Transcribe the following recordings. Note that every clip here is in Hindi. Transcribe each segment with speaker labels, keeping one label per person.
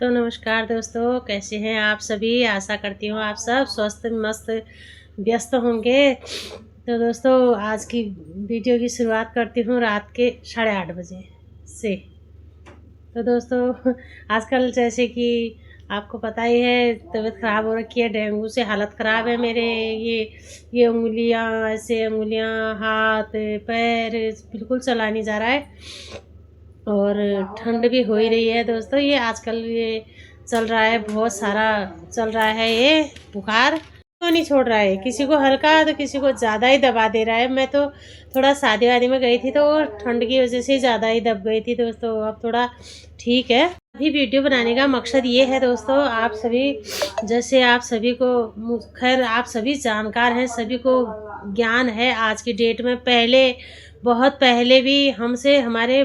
Speaker 1: तो नमस्कार दोस्तों, कैसे हैं आप सभी। आशा करती हूँ आप सब स्वस्थ मस्त व्यस्त होंगे। तो दोस्तों, आज की वीडियो की शुरुआत करती हूँ रात के 8:30 बजे से। तो दोस्तों, आजकल जैसे कि आपको पता ही है, तबीयत ख़राब हो रखी है, डेंगू से हालत ख़राब है मेरे। ये उंगलियाँ, ऐसे उंगलियाँ, हाथ पैर बिल्कुल चला नहीं जा रहा है। और ठंड भी हो ही रही है दोस्तों। ये आजकल ये चल रहा है, बहुत सारा चल रहा है ये बुखार, तो नहीं छोड़ रहा है। किसी को हल्का तो किसी को ज़्यादा ही दबा दे रहा है। मैं तो थोड़ा शादी वादी में गई थी तो ठंड की वजह से ज़्यादा ही दब गई थी दोस्तों। अब थोड़ा ठीक है। अभी वीडियो बनाने का मकसद ये है दोस्तों, आप सभी जैसे आप सभी को, खैर आप सभी जानकार हैं, सभी को ज्ञान है आज की डेट में। पहले, बहुत पहले भी हमसे, हमारे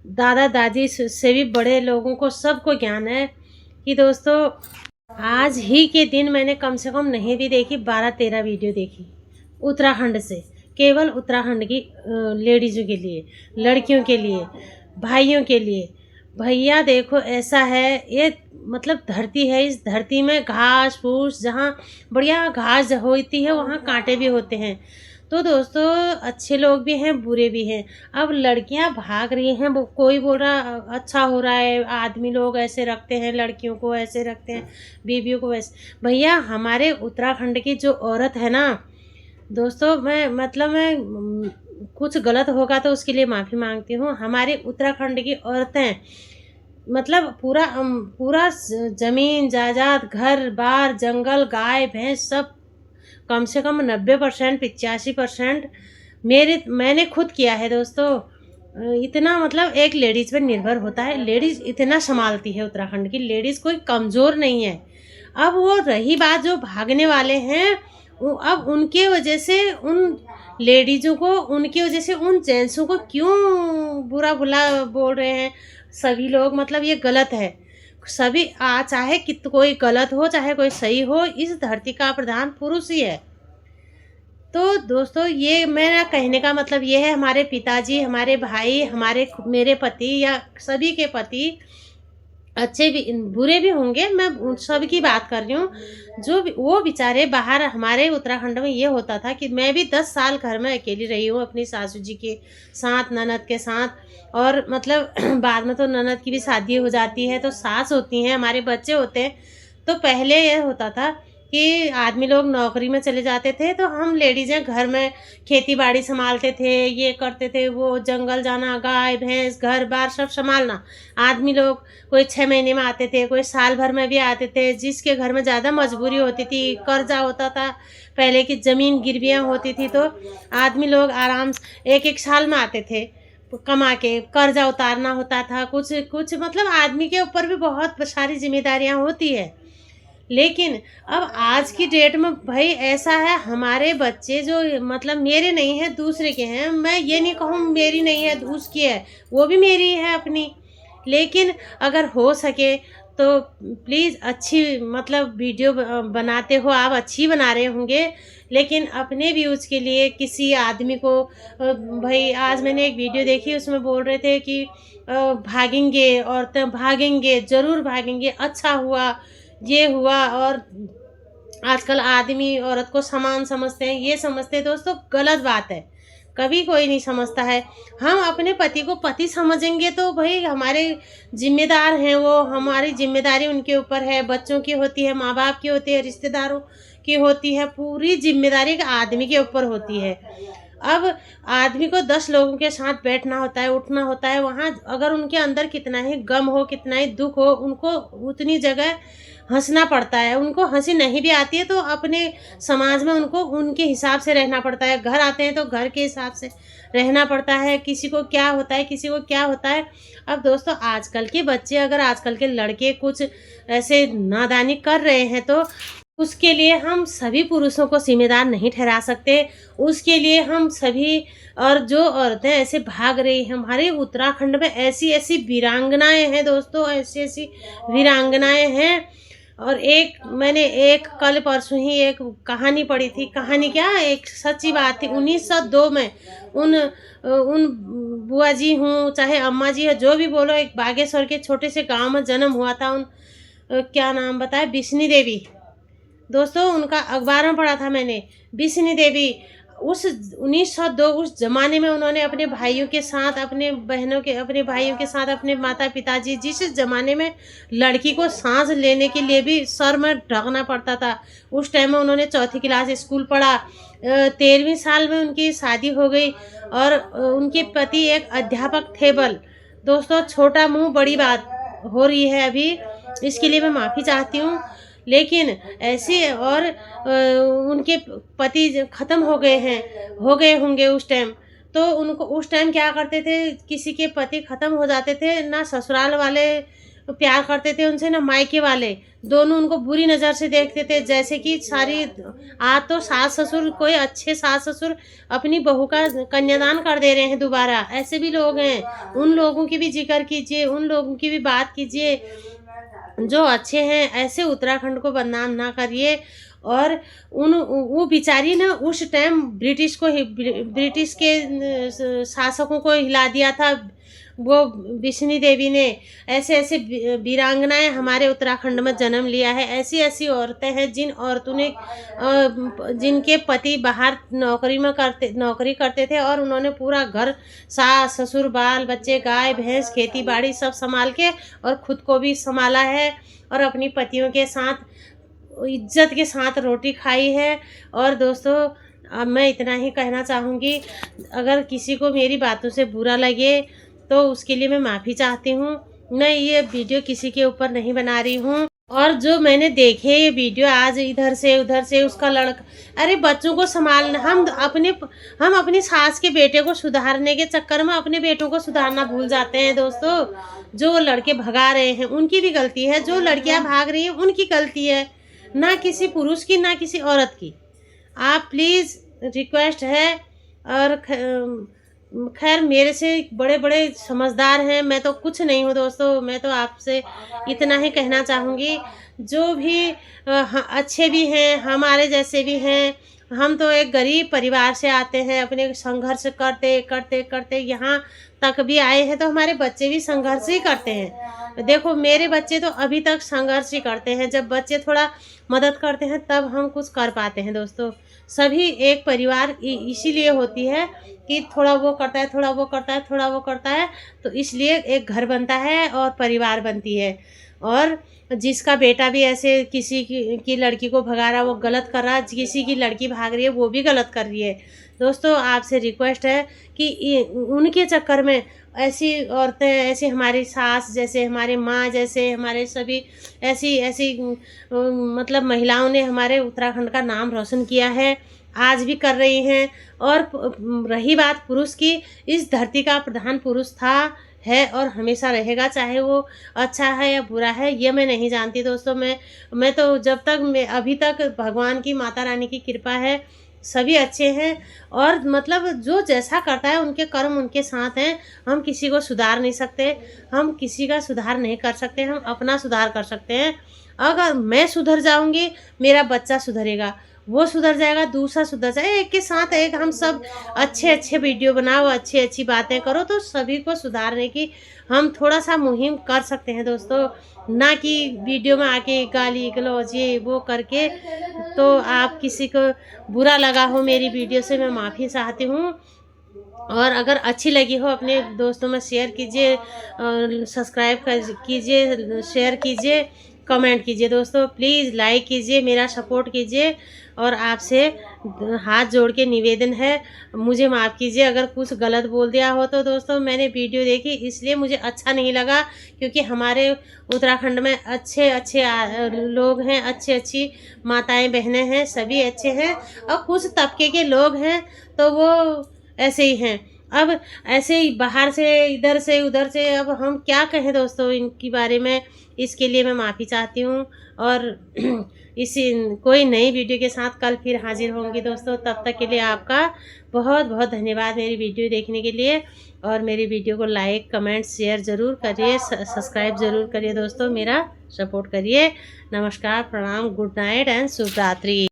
Speaker 1: दादा दादी से भी बड़े लोगों को सबको ज्ञान है कि दोस्तों, आज ही के दिन मैंने कम से कम नहीं भी देखी 12-13 वीडियो देखी उत्तराखंड से, केवल उत्तराखंड की लेडीज़ों के लिए, लड़कियों के लिए, भाइयों के लिए। भैया देखो, ऐसा है ये, मतलब धरती है, इस धरती में घास फूस, जहाँ बढ़िया घास होती है वहाँ कांटे भी होते हैं। तो दोस्तों, अच्छे लोग भी हैं, बुरे भी हैं। अब लड़कियां भाग रही हैं, वो कोई बोल रहा अच्छा हो रहा है, आदमी लोग ऐसे रखते हैं, लड़कियों को ऐसे रखते हैं, बीवियों को वैसे। भैया, हमारे उत्तराखंड की जो औरत है ना दोस्तों, मैं कुछ गलत होगा तो उसके लिए माफ़ी मांगती हूँ। हमारे उत्तराखंड की औरतें मतलब पूरा ज़मीन जायदाद, घर बार, जंगल, गाय भैंस, सब कम से कम 90%, 85% मैंने खुद किया है दोस्तों। इतना मतलब एक लेडीज़ पर निर्भर होता है। लेडीज़ इतना संभालती है, उत्तराखंड की लेडीज़ कोई कमज़ोर नहीं है। अब वो रही बात जो भागने वाले हैं, अब उनके वजह से उन लेडीज़ों को, उनकी वजह से उन जेंट्सों को क्यों बुरा भला बोल रहे हैं सभी लोग। मतलब ये गलत है। सभी चाहे कोई गलत हो चाहे कोई सही हो, इस धरती का प्रधान पुरुष ही है। तो दोस्तों, ये मेरा कहने का मतलब ये है, हमारे पिताजी, हमारे भाई, मेरे पति या सभी के पति अच्छे भी बुरे भी होंगे, मैं उन सब की बात कर रही हूँ। वो बेचारे बाहर, हमारे उत्तराखंड में ये होता था कि मैं भी 10 साल घर में अकेली रही हूँ अपनी सासू जी के साथ, ननद के साथ। और मतलब बाद में तो ननद की भी शादी हो जाती है, तो सास होती हैं, हमारे बच्चे होते हैं। तो पहले ये होता था कि आदमी लोग नौकरी में चले जाते थे, तो हम लेडीज़ें घर में खेती बाड़ी संभालते थे, ये करते थे, वो जंगल जाना, गाय भैंस, घर बार सब संभालना। आदमी लोग कोई 6 महीने में आते थे, कोई साल भर में भी आते थे। जिसके घर में ज़्यादा मजबूरी होती थी, कर्जा होता था, पहले की ज़मीन गिरवियाँ होती थी, तो आदमी लोग आराम से 1-1 साल में आते थे कमा के। कर्जा उतारना होता था, कुछ कुछ मतलब आदमी के ऊपर भी बहुत सारी जिम्मेदारियाँ होती है। लेकिन अब आज की डेट में भाई ऐसा है, हमारे बच्चे जो मतलब मेरे नहीं है, दूसरे के हैं। मैं ये नहीं कहूँ मेरी नहीं है, उसकी है, वो भी मेरी है अपनी। लेकिन अगर हो सके तो प्लीज़ अच्छी, मतलब वीडियो बनाते हो आप, अच्छी बना रहे होंगे, लेकिन अपने व्यूज़ के लिए किसी आदमी को भाई, आज मैंने एक वीडियो देखी, उसमें बोल रहे थे कि भागेंगे, औरतें भागेंगे, ज़रूर भागेंगे, अच्छा हुआ, ये हुआ। और आजकल आदमी औरत को समान समझते हैं, ये समझते हैं दोस्तों, गलत बात है। कभी कोई नहीं समझता है। हम अपने पति को पति समझेंगे तो भाई हमारे जिम्मेदार हैं वो, हमारी जिम्मेदारी उनके ऊपर है, बच्चों की होती है, माँ बाप की होती है, रिश्तेदारों की होती है, पूरी जिम्मेदारी एक आदमी के ऊपर होती है। अब आदमी को 10 लोगों के साथ बैठना होता है, उठना होता है, वहाँ अगर उनके अंदर कितना ही गम हो, कितना ही दुख हो, उनको उतनी जगह हंसना पड़ता है। उनको हंसी नहीं भी आती है तो अपने समाज में उनको उनके हिसाब से रहना पड़ता है। घर आते हैं तो घर के हिसाब से रहना पड़ता है। किसी को क्या होता है, किसी को क्या होता है। अब दोस्तों, आजकल के बच्चे, अगर आजकल के लड़के कुछ ऐसे नादानी कर रहे हैं तो उसके लिए हम सभी पुरुषों को जिम्मेदार नहीं ठहरा सकते। उसके लिए हम सभी, और जो औरतें ऐसे भाग रही हैं, हमारे उत्तराखंड में ऐसी ऐसी वीरांगनाएं हैं दोस्तों, ऐसी ऐसी वीरांगनाएं हैं। और एक मैंने एक कल परसों ही एक कहानी पढ़ी थी, कहानी क्या, एक सच्ची बात थी। 1902 में उन बुआ जी हूँ चाहे अम्मा जी है, जो भी बोलो, एक बागेश्वर के छोटे से गांव में जन्म हुआ था। क्या नाम बताया, बिश्नी देवी। दोस्तों उनका अखबार में पढ़ा था मैंने, बिश्नी देवी। उस 1902 उस जमाने में उन्होंने अपने भाइयों के साथ, अपने बहनों के, अपने भाइयों के साथ, अपने माता पिताजी, जिस जमाने में लड़की को सांस लेने के लिए भी सर में ढकना पड़ता था, उस टाइम में उन्होंने 4th क्लास स्कूल पढ़ा। 13वीं साल में उनकी शादी हो गई और उनके पति एक अध्यापक थे। बल दोस्तों, छोटा मुंह बड़ी बात हो रही है अभी, इसके लिए मैं माफ़ी चाहती हूँ। लेकिन ऐसे और उनके पति ख़त्म हो गए हैं, हो गए होंगे उस टाइम। तो उनको उस टाइम क्या करते थे, किसी के पति ख़त्म हो जाते थे ना, ससुराल वाले प्यार करते थे उनसे, ना मायके वाले, दोनों उनको बुरी नज़र से देखते थे। जैसे कि सारी आज तो सास ससुर, कोई अच्छे सास ससुर अपनी बहू का कन्यादान कर दे रहे हैं दोबारा, ऐसे भी लोग हैं। उन लोगों की भी जिक्र कीजिए, उन लोगों की भी बात कीजिए जो अच्छे हैं। ऐसे उत्तराखंड को बदनाम ना करिए। और वो बेचारी ने उस टाइम ब्रिटिश के शासकों को हिला दिया था, वो बिश्नी देवी ने। ऐसे ऐसे वीरांगनाएं हमारे उत्तराखंड में जन्म लिया है। ऐसी ऐसी औरतें हैं जिन औरतों ने जिनके पति बाहर नौकरी करते थे और उन्होंने पूरा घर, सास ससुर बाल बच्चे, गाय भैंस, खेती बाड़ी सब संभाल के और खुद को भी संभाला है और अपनी पतियों के साथ इज्जत के साथ रोटी खाई है। और दोस्तों, अब मैं इतना ही कहना चाहूँगी, अगर किसी को मेरी बातों से बुरा लगे तो उसके लिए मैं माफ़ी चाहती हूँ। मैं ये वीडियो किसी के ऊपर नहीं बना रही हूँ। और जो मैंने देखे ये वीडियो आज इधर से उधर से, उसका लड़का, अरे बच्चों को संभालना, हम अपनी सास के बेटे को सुधारने के चक्कर में अपने बेटों को सुधारना भूल जाते हैं। दोस्तों, जो लड़के भगा रहे हैं उनकी भी गलती है, जो लड़कियां भाग रही हैं उनकी गलती है, ना किसी पुरुष की ना किसी औरत की। आप प्लीज़, रिक्वेस्ट है। और खैर, मेरे से बड़े बड़े समझदार हैं, मैं तो कुछ नहीं हूँ दोस्तों। मैं तो आपसे इतना ही कहना चाहूँगी, जो भी अच्छे भी हैं, हमारे जैसे भी हैं। हम तो एक गरीब परिवार से आते हैं, अपने संघर्ष करते करते करते यहाँ तक भी आए हैं, तो हमारे बच्चे भी संघर्ष ही करते हैं। देखो, मेरे बच्चे तो अभी तक संघर्ष ही करते हैं। जब बच्चे थोड़ा मदद करते हैं तब हम कुछ कर पाते हैं। दोस्तों, सभी एक परिवार इसीलिए होती है कि थोड़ा वो करता है, थोड़ा वो करता है, थोड़ा वो करता है, तो इसलिए एक घर बनता है और परिवार बनती है। और जिसका बेटा भी ऐसे किसी की लड़की को भगा रहा, वो गलत कर रहा, किसी की लड़की भाग रही है, वो भी गलत कर रही है। दोस्तों, आपसे रिक्वेस्ट है कि उनके चक्कर में ऐसी औरतें, ऐसी हमारी सास जैसे, हमारे माँ जैसे, हमारे सभी ऐसी ऐसी मतलब महिलाओं ने हमारे उत्तराखंड का नाम रोशन किया है, आज भी कर रही हैं। और रही बात पुरुष की, इस धरती का प्रधान पुरुष था, है और हमेशा रहेगा, चाहे वो अच्छा है या बुरा है, ये मैं नहीं जानती। दोस्तों, मैं तो जब तक मैं अभी तक भगवान की, माता रानी की कृपा है, सभी अच्छे हैं। और मतलब जो जैसा करता है उनके कर्म उनके साथ हैं। हम किसी को सुधार नहीं सकते, हम किसी का सुधार नहीं कर सकते, हम अपना सुधार कर सकते हैं। अगर मैं सुधर जाऊंगी, मेरा बच्चा सुधरेगा, वो सुधर जाएगा, दूसरा सुधर जाएगा, एक के साथ एक। हम सब अच्छे अच्छे वीडियो बनाओ, अच्छी अच्छी बातें करो, तो सभी को सुधारने की हम थोड़ा सा मुहिम कर सकते हैं। दोस्तों, ना कि वीडियो में आके गाली गलौज ये वो करके। तो आप किसी को बुरा लगा हो मेरी वीडियो से, मैं माफ़ी चाहती हूँ। और अगर अच्छी लगी हो, अपने दोस्तों में शेयर कीजिए, सब्सक्राइब कीजिए, शेयर कीजिए, कमेंट कीजिए। दोस्तों, प्लीज़ लाइक कीजिए, मेरा सपोर्ट कीजिए। और आपसे हाथ जोड़ के निवेदन है, मुझे माफ़ कीजिए अगर कुछ गलत बोल दिया हो तो। दोस्तों, मैंने वीडियो देखी इसलिए मुझे अच्छा नहीं लगा, क्योंकि हमारे उत्तराखंड में अच्छे अच्छे लोग हैं, अच्छी अच्छी माताएं बहनें हैं, सभी अच्छे हैं। और कुछ तबके के लोग हैं तो वो ऐसे ही हैं। अब ऐसे ही बाहर से इधर से उधर से अब हम क्या कहें दोस्तों इनके बारे में। इसके लिए मैं माफ़ी चाहती हूँ और इसी कोई नई वीडियो के साथ कल फिर हाजिर होंगी दोस्तों। तब तक के लिए आपका बहुत बहुत धन्यवाद मेरी वीडियो देखने के लिए। और मेरी वीडियो को लाइक कमेंट शेयर ज़रूर करिए, सब्सक्राइब ज़रूर करिए दोस्तों, मेरा सपोर्ट करिए। नमस्कार, प्रणाम, गुड नाइट एंड शुभ रात्रि।